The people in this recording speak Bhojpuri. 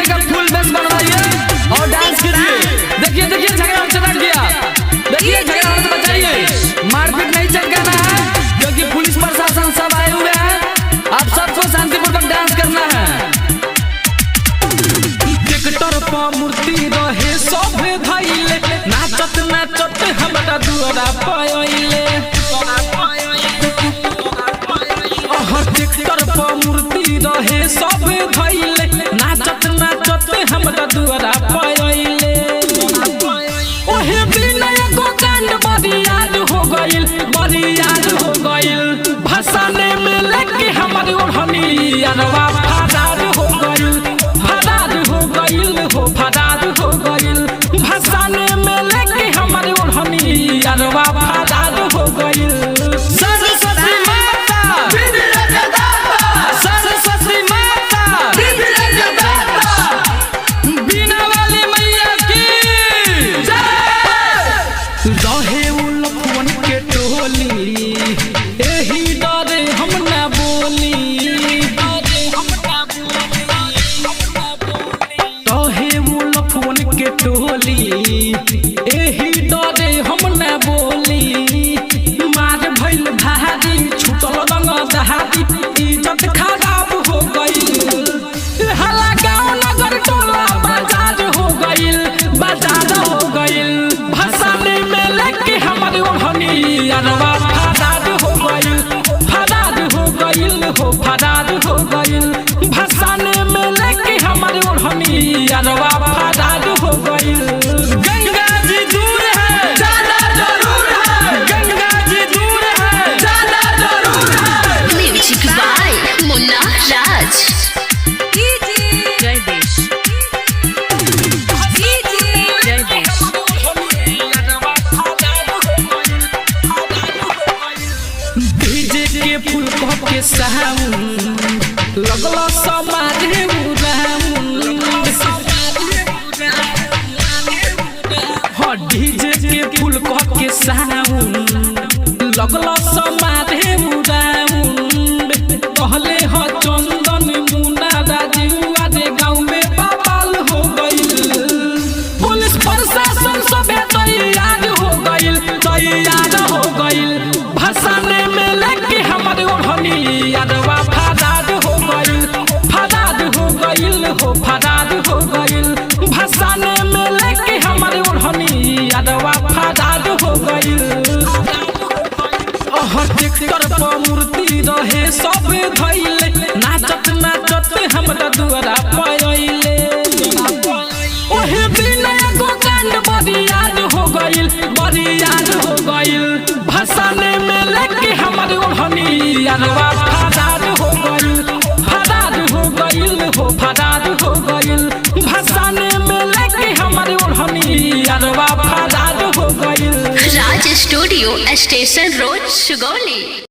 का फुल बेस बनवाइए और डांस कीजिए। देखिए देखिए झगड़ा हमसे बैठ गया, देखिए झगड़ा हमसे बचाइए। मारपीट नहीं चमकाना है क्योंकि पुलिस प्रशासन सब आए हुए हैं। आप सबको शांतिपूर्वक डांस करना है। टिकटर पर मूर्ति रहे सब धइले, नाचत नाचत हमरा दुआरा पइले। टिकटर पर मूर्ति रहे सब धइले, नाचत नाचत हमरा दुआरा पइले। ओहे दिन एगो कांड बरियार हो गइल, बरियार हो गइल। भसाने में लेके हमर ओढ़नी अरवा फरार हो गइल, फरार हो गइल हो, फरार हो गइल। भसाने में लेके हमर ओढ़नी अरवा फरार हो गइल। सरस्वती माता, सरस्वती माता, बीना वाली मैया की जय। रहे उ लखवन के टोली, एही डरे हम ना बोली। रहे उ लखवन के टोली, एही डरे हम ना बोली। मार भइल भारी, छुटल रंग दहारी, इज्जत खराब हो गइल। हला गाँव नगर टोला बाजार हो गइल, बाजार हो गइल। भसाने में लेके हमर ओढ़नी अरवा फरार हो गइल, फरार हो गइल हो, फरार हो गइल। भसाने में लेके हमर ओढ़नी अरवा फरार हो गइल। गंगा जी दूर है, जाना जरूर है। गंगा जी दूर है, जाना जरूर है। म्यूजिक बाय मुन्ना राज। जय देश, जय देश। डीजे के फुल के साउंड लगला समाजे उड़ाउंड। हाँ डीजे के फुल के साउंड लगला समाजे उड़ाउंड। कहले ह चंदन मुन्ना राजू आजे गाँव में बवाल हो गइल। पुलिस प्रशासन सब तैयार हो गइल, तैयार हो गइल। भसाने में लेके हमर ओढ़नी अरवा फरार हो गइल, फरार हो गइल हो, फरार हो गइल। भसाने में लेके हमर ओढ़नी अरवा फरार हो गइल। टिकटर पर मूर्ति रहे सब धइले, नाचत नाचत हमरा दुआरा पइले। ओहे दिन एगो कांड बरियार हो गइल, बरियार हो गइल। भसाने में लेके हमर ओढ़नी अरवा फरार हो गइल, फरार हो गइल हो, फरार हो गइल। भसाने में लेके हमर ओढ़नी अरवा फरार हो गइल। राज स्टूडियो, स्टेशन रोड, सुगौली।